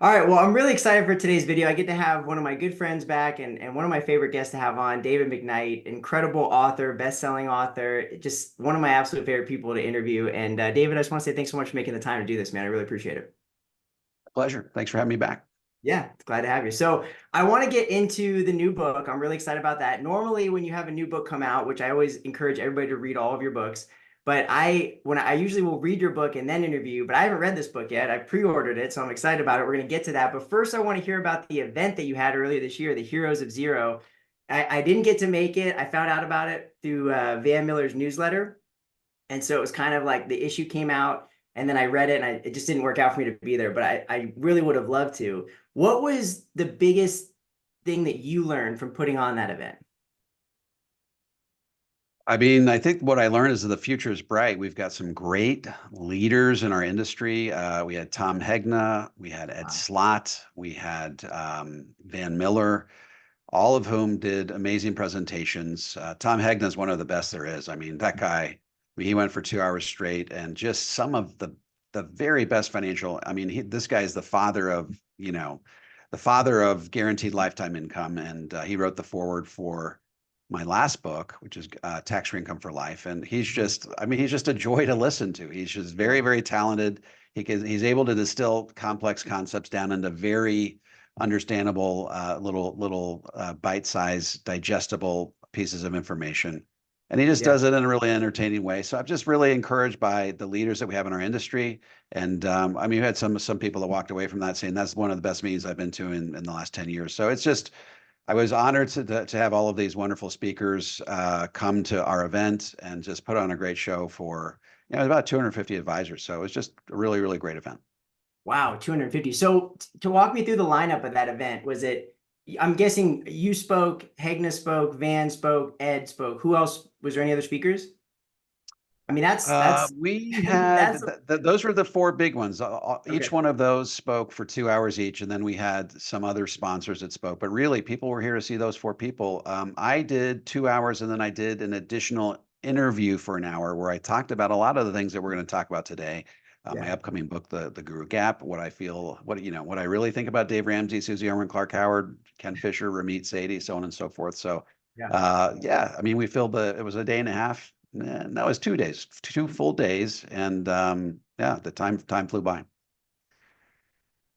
All right, well, I'm really excited for today's video. I get to have one of my good friends back and one of my favorite guests to have on, David McKnight, incredible author, best-selling author, just one of my absolute favorite people to interview. And David, I just want to say thanks so much for making the time to do this, man. I really appreciate it. Pleasure. Thanks for having me back. Yeah, glad to have you. So I want to get into the new book. I'm really excited about that. Normally, when you have a new book come out, which I always encourage everybody to read all of your books, but I usually will read your book and then interview, but I haven't read this book yet. I pre-ordered it, so I'm excited about it. We're going to get to that. But first, I want to hear about the event that you had earlier this year, the Heroes of Zero. I didn't get to make it. I found out about it through Van Miller's newsletter. And so it was kind of like the issue came out and then I read it and it just didn't work out for me to be there, but I really would have loved to. What was the biggest thing that you learned from putting on that event? I mean, I think what I learned is that the future is bright. We've got some great leaders in our industry. We had Tom Hegna, we had Ed Wow. Slott, we had Van Miller, all of whom did amazing presentations. Tom Hegna is one of the best there is. I mean, that guy, he went for 2 hours straight, and just some of the very best financial. I mean, this guy is the father of, the father of guaranteed lifetime income, and he wrote the foreword for my last book, which is Tax-Free Income for Life. And he's just, I mean, he's just a joy to listen to. He's just very, very talented. He's able to distill complex concepts down into very understandable, little bite-sized, digestible pieces of information. And he just Yeah. does it in a really entertaining way. So I'm just really encouraged by the leaders that we have in our industry. And I mean, we had some people that walked away from that saying that's one of the best meetings I've been to in the last 10 years. So it's just, I was honored to have all of these wonderful speakers come to our event and just put on a great show for, about 250 advisors. So it was just a really, really great event. Wow, 250. So to walk me through the lineup of that event, was it, I'm guessing you spoke, Hegna spoke, Van spoke, Ed spoke. Who else? Was there any other speakers? I mean, that's We had that's those were the four big ones. Each okay. one of those spoke for 2 hours each, and then we had some other sponsors that spoke. But really, people were here to see those four people. I did 2 hours, and then I did an additional interview for an hour where I talked about a lot of the things that we're going to talk about today. My Yeah. upcoming book, the Guru Gap, what I feel, what I really think about Dave Ramsey, Susie Orman, Clark Howard, Ken Fisher, Ramit Sethi, so on and so forth. So Yeah. yeah, I mean, we filled it was a day and a half. No, it was 2 days, 2 full days. And yeah, the time flew by.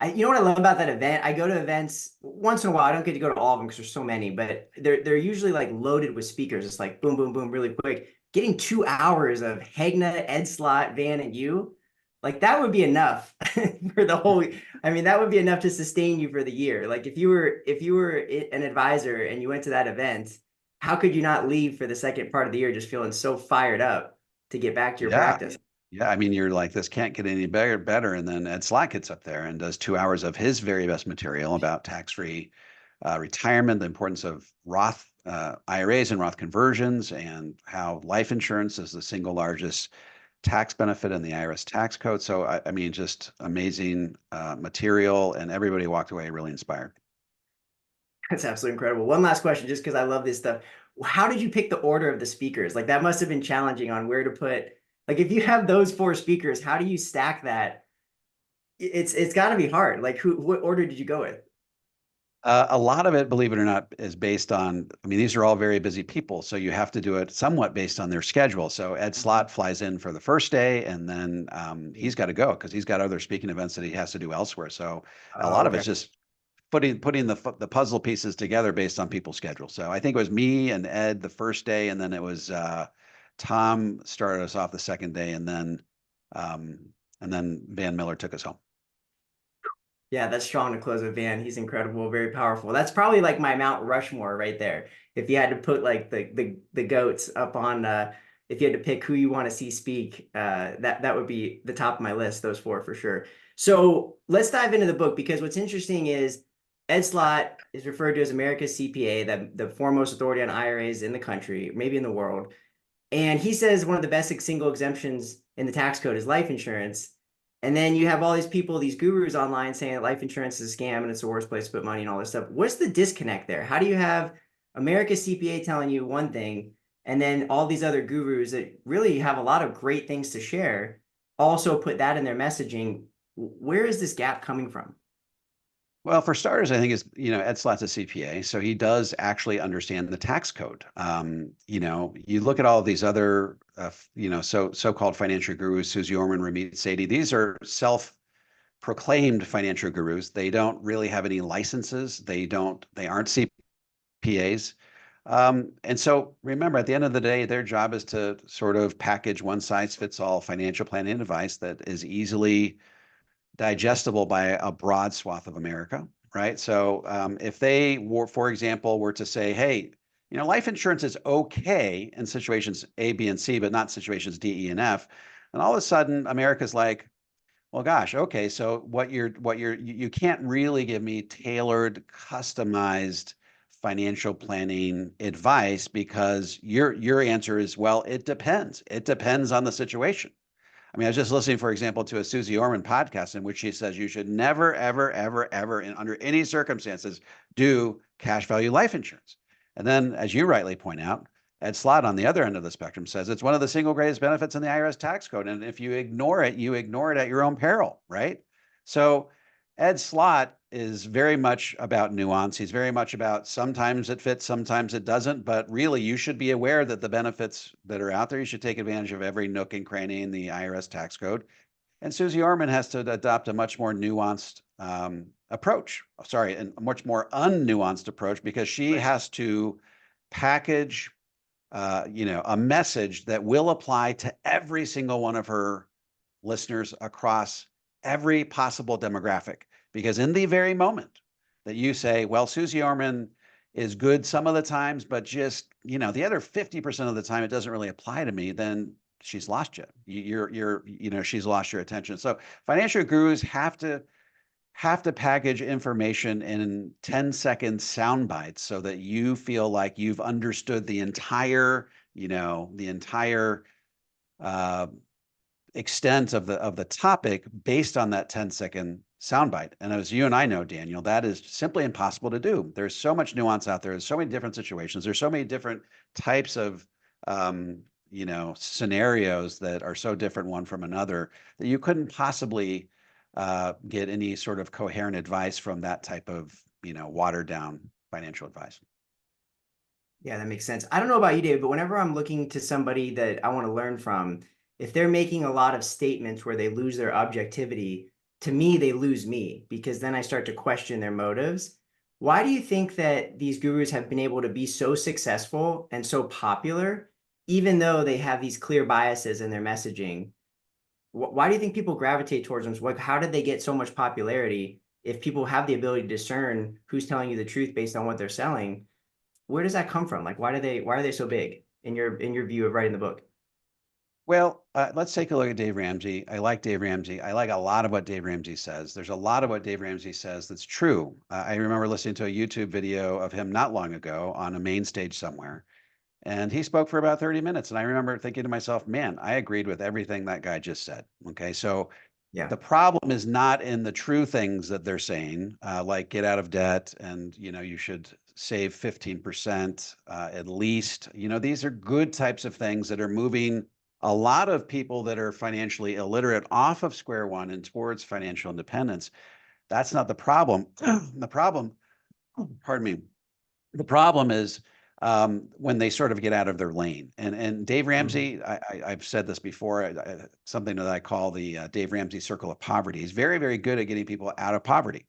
You know what I love about that event? I go to events once in a while. I don't get to go to all of them because there's so many, but they're usually like loaded with speakers. It's like boom, boom, boom, really quick. Getting 2 hours of Hegna, Ed Slott, Van, and you, like that would be enough for the whole. I mean, that would be enough to sustain you for the year. Like if you were an advisor and you went to that event, how could you not leave for the second part of the year just feeling so fired up to get back to your Yeah. practice? Yeah. I mean, you're like, this can't get any better. And then Ed Slack gets up there and does 2 hours of his very best material about tax-free retirement, the importance of Roth IRAs and Roth conversions, and how life insurance is the single largest tax benefit in the IRS tax code. So, I mean, just amazing material, and everybody walked away really inspired. That's absolutely incredible. One last question, just because I love this stuff. How did you pick the order of the speakers? Like that must have been challenging on where to put. Like if you have those four speakers, how do you stack that? It's got to be hard. Like what order did you go with? A lot of it, believe it or not, is based on, I mean, these are all very busy people, so you have to do it somewhat based on their schedule. So Ed Slott flies in for the first day, and then he's got to go because he's got other speaking events that he has to do elsewhere. So a Oh, lot of okay. it's just putting the puzzle pieces together based on people's schedule. So I think it was me and Ed the first day, and then it was Tom started us off the second day, um, and then Van Miller took us home. Yeah, that's strong to close with Van. He's incredible, very powerful. That's probably like my Mount Rushmore right there. If you had to put like the goats up on if you had to pick who you want to see speak, that would be the top of my list, those four for sure. So let's dive into the book because what's interesting is Ed Slott is referred to as America's CPA, the foremost authority on IRAs in the country, maybe in the world. And he says one of the best single exemptions in the tax code is life insurance. And then you have all these people, these gurus online saying that life insurance is a scam and it's the worst place to put money and all this stuff. What's the disconnect there? How do you have America's CPA telling you one thing and then all these other gurus that really have a lot of great things to share also put that in their messaging? Where is this gap coming from? Well, for starters, I think Ed Slott's a CPA, so he does actually understand the tax code. You look at all of these other, so-called financial gurus, Susie Orman, Ramit Sethi. These are self-proclaimed financial gurus. They don't really have any licenses. They aren't CPAs. And so remember, at the end of the day, their job is to sort of package one size fits all financial planning advice that is easily digestible by a broad swath of America, right? So if they were, for example, were to say, hey, life insurance is okay in situations A, B, and C, but not situations D, E, and F, and all of a sudden America's like, well, gosh, okay, so you can't really give me tailored, customized financial planning advice because your answer is, well, it depends. It depends on the situation. I mean, I was just listening, for example, to a Susie Orman podcast in which she says you should never, ever, ever, ever, under any circumstances, do cash value life insurance. And then, as you rightly point out, Ed Slott on the other end of the spectrum says it's one of the single greatest benefits in the IRS tax code. And if you ignore it at your own peril, right? So Ed Slott is very much about nuance. He's very much about sometimes it fits, sometimes it doesn't. But really, you should be aware that the benefits that are out there, you should take advantage of every nook and cranny in the IRS tax code. And Susie Orman has to adopt a much more nuanced approach. Sorry, and a much more unnuanced approach because she Right. has to package, a message that will apply to every single one of her listeners across every possible demographic. Because in the very moment that you say, well, Susie Orman is good some of the times, but just, the other 50% of the time, it doesn't really apply to me, then she's lost you. She's lost your attention. So financial gurus have to package information in 10-second sound bites so that you feel like you've understood the entire uh, extent of the topic based on that 10-second soundbite. And as you and I know, Daniel, that is simply impossible to do. There's so much nuance out there. There's so many different situations. There's so many different types of scenarios that are so different one from another that you couldn't possibly get any sort of coherent advice from that type of watered down financial advice. Yeah, that makes sense. I don't know about you, David, but whenever I'm looking to somebody that I want to learn from, if they're making a lot of statements where they lose their objectivity, to me, they lose me because then I start to question their motives. Why do you think that these gurus have been able to be so successful and so popular, even though they have these clear biases in their messaging? Why do you think people gravitate towards them? How did they get so much popularity if people have the ability to discern who's telling you the truth based on what they're selling? Where does that come from? Like, why are they so big in your view of writing the book? Well, let's take a look at Dave Ramsey. I like Dave Ramsey. I like a lot of what Dave Ramsey says. There's a lot of what Dave Ramsey says that's true. I remember listening to a YouTube video of him not long ago on a main stage somewhere, and he spoke for about 30 minutes. And I remember thinking to myself, man, I agreed with everything that guy just said. Okay, so Yeah. the problem is not in the true things that they're saying, like get out of debt and you should save 15% at least. These are good types of things that are moving a lot of people that are financially illiterate off of square one and towards financial independence. That's not the problem. The problem, pardon me, the problem is when they sort of get out of their lane. And Dave Mhm. Ramsey, I've said this before, something that I call the Dave Ramsey circle of poverty. He's very, very good at getting people out of poverty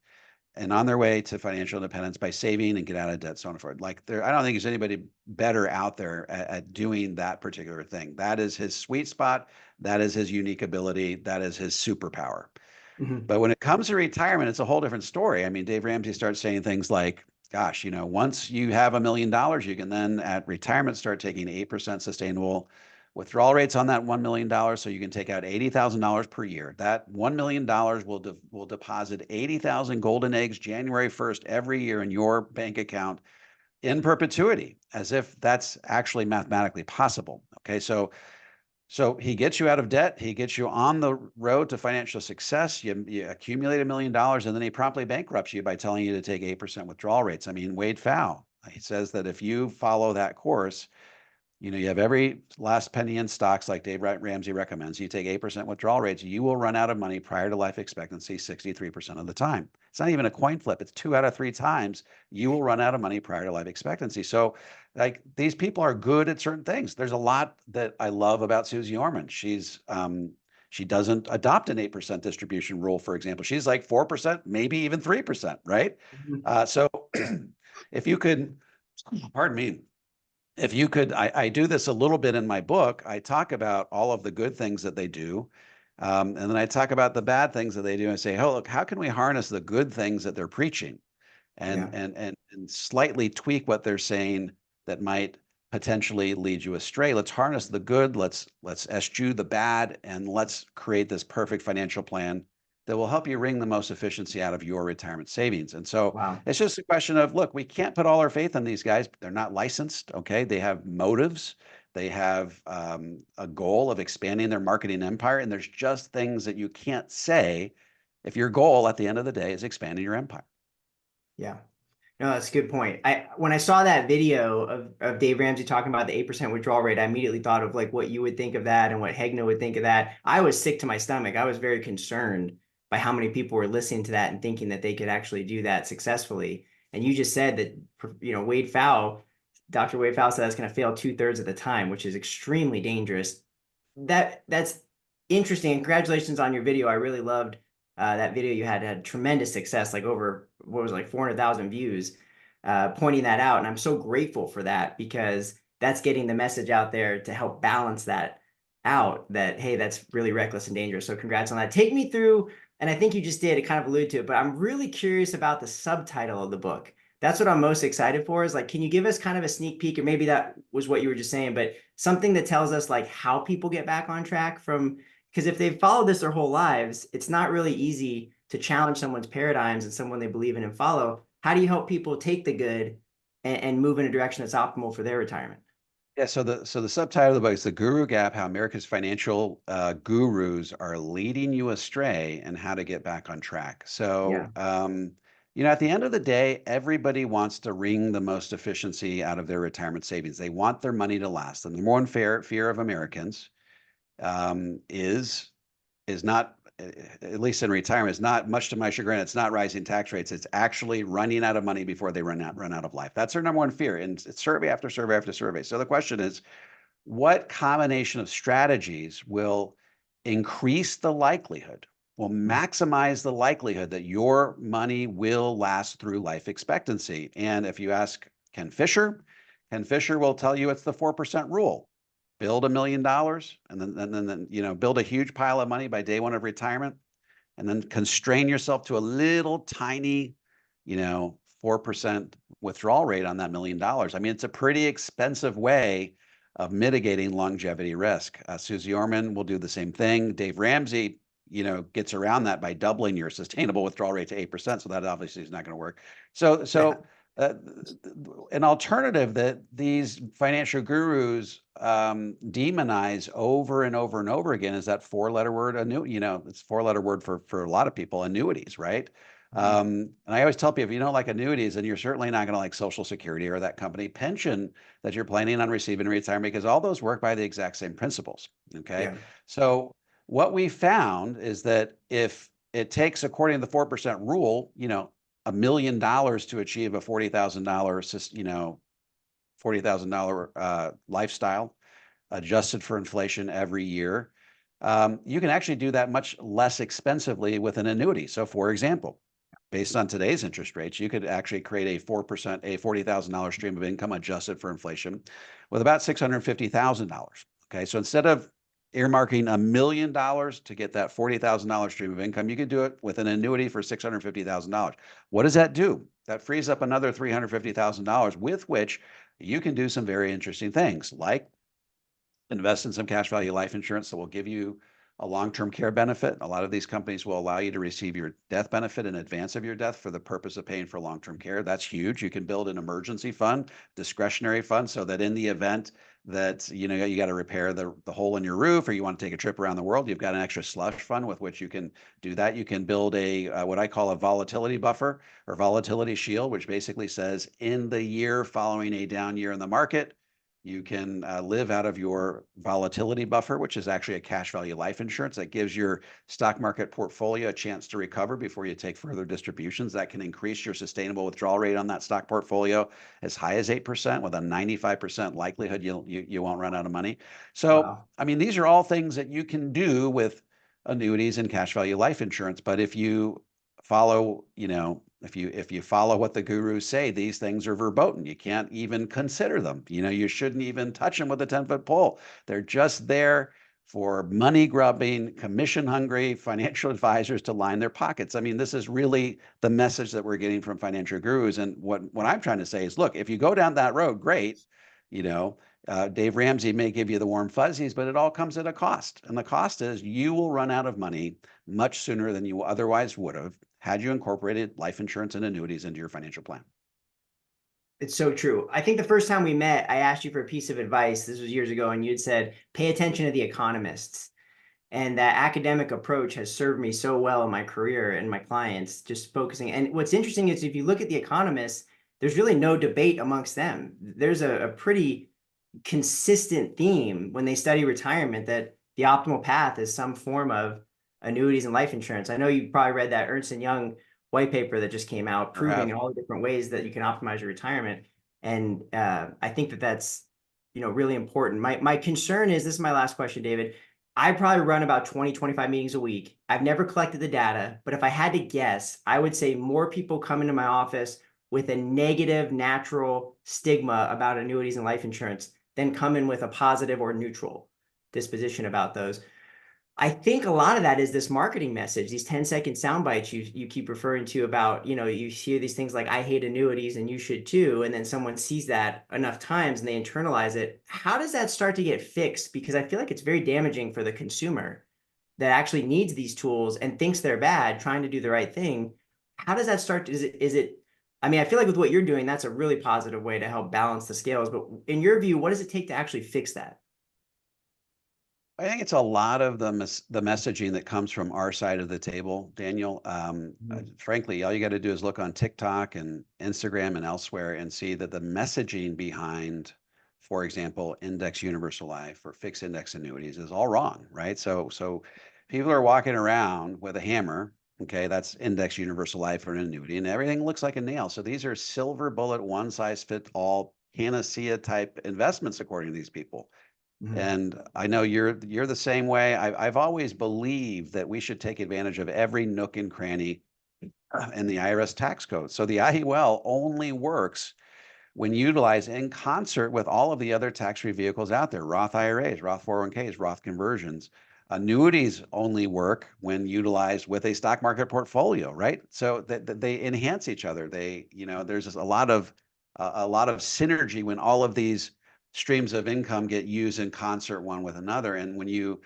and on their way to financial independence by saving and get out of debt, so on and so forth. Like I don't think there's anybody better out there at doing that particular thing. That is his sweet spot. That is his unique ability. That is his superpower. Mhm. But when it comes to retirement, it's a whole different story. I mean, Dave Ramsey starts saying things like, gosh, once you have $1 million, you can then at retirement start taking 8% sustainable withdrawal rates on that $1 million. So you can take out $80,000 per year. That $1 million will deposit 80,000 golden eggs January 1st every year in your bank account in perpetuity, as if that's actually mathematically possible. Okay, so he gets you out of debt. He gets you on the road to financial success. You accumulate $1 million, and then he promptly bankrupts you by telling you to take 8% withdrawal rates. I mean, Wade Pfau, he says that if you follow that course, You have every last penny in stocks like Dave Ramsey recommends. You take 8% withdrawal rates, you will run out of money prior to life expectancy 63% of the time. It's not even a coin flip. It's 2 out of 3 times you will run out of money prior to life expectancy. So like these people are good at certain things. There's a lot that I love about Susie Orman. She doesn't adopt an 8% distribution rule, for example. She's like 4%, maybe even 3%, right? Mhm. So if you could, pardon me, if you could, I do this a little bit in my book. I talk about all of the good things that they do. And then I talk about the bad things that they do and say, oh, look, how can we harness the good things that they're preaching and Yeah. and slightly tweak what they're saying that might potentially lead you astray. Let's harness the good, let's eschew the bad, and let's create this perfect financial plan that will help you wring the most efficiency out of your retirement savings. And so Wow. it's just a question of, look, we can't put all our faith in these guys. They're not licensed. Okay. They have motives. They have a goal of expanding their marketing empire. And there's just things that you can't say if your goal at the end of the day is expanding your empire. Yeah. No, that's a good point. When I saw that video of Dave Ramsey talking about the 8% withdrawal rate, I immediately thought of like what you would think of that and what Hegna would think of that. I was sick to my stomach. I was very concerned by how many people were listening to that and thinking that they could actually do that successfully. And you just said that, Dr. Wade Fowle said that's going to fail 2/3 of the time, which is extremely dangerous. That's interesting. And congratulations on your video. I really loved that video you had tremendous success, like over what was it, like 400,000 views, pointing that out. And I'm so grateful for that because that's getting the message out there to help balance that out that, hey, that's really reckless and dangerous. So congrats on that. Take me through, and I think you just did, it kind of alluded to it, but I'm really curious about the subtitle of the book. That's what I'm most excited for is like, can you give us kind of a sneak peek, or maybe that was what you were just saying, but something that tells us like how people get back on track from, because if they've followed this their whole lives, it's not really easy to challenge someone's paradigms and someone they believe in and follow. How do you help people take the good and move in a direction that's optimal for their retirement? Yeah, so the subtitle of the book is "The Guru Gap: How America's Financial Gurus Are Leading You Astray and How to Get Back on Track." Yeah. So, at the end of the day, everybody wants to wring the most efficiency out of their retirement savings. They want their money to last. And the number one fear of Americans is not, at least in retirement, is not, much to my chagrin, it's not rising tax rates. It's actually running out of money before they run out of life. That's their number one fear. And it's survey after survey after survey. So the question is, what combination of strategies will increase the likelihood, will maximize the likelihood that your money will last through life expectancy? And if you ask Ken Fisher will tell you it's the 4% rule. Build $1 million and then build a huge pile of money by day one of retirement, and then constrain yourself to a little tiny, 4% withdrawal rate on that $1 million. I mean, it's a pretty expensive way of mitigating longevity risk. Susie Orman will do the same thing. Dave Ramsey, gets around that by doubling your sustainable withdrawal rate to 8%. So that obviously is not going to work. So, Yeah. so uh, an alternative that these financial gurus demonize over and over and over again is that four-letter word, it's a four-letter word for a lot of people, annuities, right? And I always tell people, if you don't like annuities, then you're certainly not going to like Social Security or that company pension that you're planning on receiving in retirement, because all those work by the exact same principles. Okay. Yeah. So what we found is that if it takes, according to the 4% rule, $1 million to achieve a $40,000, $40,000 lifestyle adjusted for inflation every year, you can actually do that much less expensively with an annuity. So, for example, based on today's interest rates, you could actually create a 4%, a $40,000 stream of income adjusted for inflation with about $650,000. Okay, so instead of earmarking $1 million to get that $40,000 stream of income, you could do it with an annuity for $650,000. What does that do? That frees up another $350,000 with which you can do some very interesting things, like invest in some cash value life insurance that will give you a long-term care benefit. A lot of these companies will allow you to receive your death benefit in advance of your death for the purpose of paying for long-term care. That's huge. You can build an emergency fund, discretionary fund, so that in the event that you got to repair the hole in your roof, or you want to take a trip around the world, you've got an extra slush fund with which you can do that. You can build a what I call a volatility buffer or volatility shield, which basically says in the year following a down year in the market, You can live out of your volatility buffer, which is actually a cash value life insurance that gives your stock market portfolio a chance to recover before you take further distributions. That can increase your sustainable withdrawal rate on that stock portfolio as high as 8% with a 95% likelihood you won't run out of money. So, Wow. I mean, these are all things that you can do with annuities and cash value life insurance. But if you follow, if you follow what the gurus say, these things are verboten. You can't even consider them. You shouldn't even touch them with a 10-foot pole. They're just there for money grubbing, commission hungry financial advisors to line their pockets. I mean, this is really the message that we're getting from financial gurus. And what I'm trying to say is, look, if you go down that road, great. You know, Dave Ramsey may give you the warm fuzzies, but it all comes at a cost. And the cost is you will run out of money much sooner than you otherwise would have had you incorporated life insurance and annuities into your financial plan. It's so true. I think the first time we met, I asked you for a piece of advice. This was years ago, and you'd said, pay attention to the economists. And that academic approach has served me so well in my career and my clients, just focusing. And what's interesting is if you look at the economists, there's really no debate amongst them. There's a pretty consistent theme when they study retirement that the optimal path is some form of annuities and life insurance. I know you probably read that Ernst and Young white paper that just came out Or proving have. all the different ways that you can optimize your retirement. And I think that that's really important. My concern is, this is my last question, David. I probably run about 20, 25 meetings a week. I've never collected the data, but if I had to guess, I would say more people come into my office with a negative natural stigma about annuities and life insurance than come in with a positive or neutral disposition about those. I think a lot of that is this marketing message, these 10-second sound bites you keep referring to about, you hear these things like, I hate annuities and you should too. And then someone sees that enough times and they internalize it. How does that start to get fixed? Because I feel like it's very damaging for the consumer that actually needs these tools and thinks they're bad, trying to do the right thing. How does that start? I mean, I feel like with what you're doing, that's a really positive way to help balance the scales. But in your view, what does it take to actually fix that? I think it's a lot of the messaging that comes from our side of the table, Daniel. Mhm. Frankly, all you got to do is look on TikTok and Instagram and elsewhere and see that the messaging behind, for example, index universal life or fixed index annuities is all wrong, right? So people are walking around with a hammer. Okay, that's index universal life or an annuity, and everything looks like a nail. So these are silver bullet, one size fit all panacea type investments, according to these people. Mhm. And I know you're the same way. I've always believed that we should take advantage of every nook and cranny in the IRS tax code. So the IUL only works when utilized in concert with all of the other tax-free vehicles out there: Roth IRAs, Roth 401ks, Roth conversions. Annuities only work when utilized with a stock market portfolio, right? So that they enhance each other. There's just a lot of synergy when all of these streams of income get used in concert one with another. And when you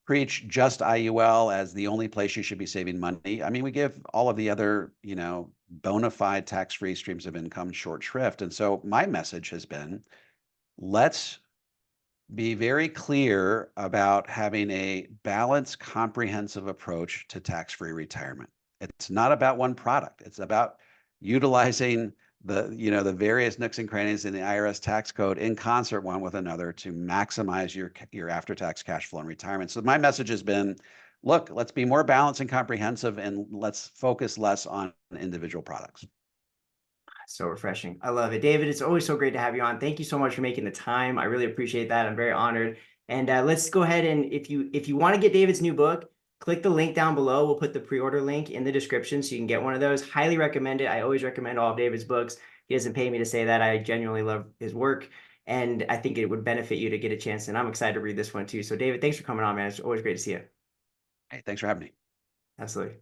preach just IUL as the only place you should be saving money, I mean, we give all of the other, bona fide tax-free streams of income short shrift. And so my message has been, let's be very clear about having a balanced, comprehensive approach to tax-free retirement. It's not about one product. It's about utilizing the various nooks and crannies in the IRS tax code in concert one with another to maximize your after-tax cash flow in retirement. So my message has been, look, let's be more balanced and comprehensive, and let's focus less on individual products. So refreshing. I love it. David, it's always so great to have you on. Thank you so much for making the time. I really appreciate that. I'm very honored. And let's go ahead, and if you want to get David's new book, click the link down below. We'll put the pre-order link in the description so you can get one of those. Highly recommend it. I always recommend all of David's books. He doesn't pay me to say that. I genuinely love his work, and I think it would benefit you to get a chance. And I'm excited to read this one too. So David, thanks for coming on, man. It's always great to see you. Hey, thanks for having me. Absolutely.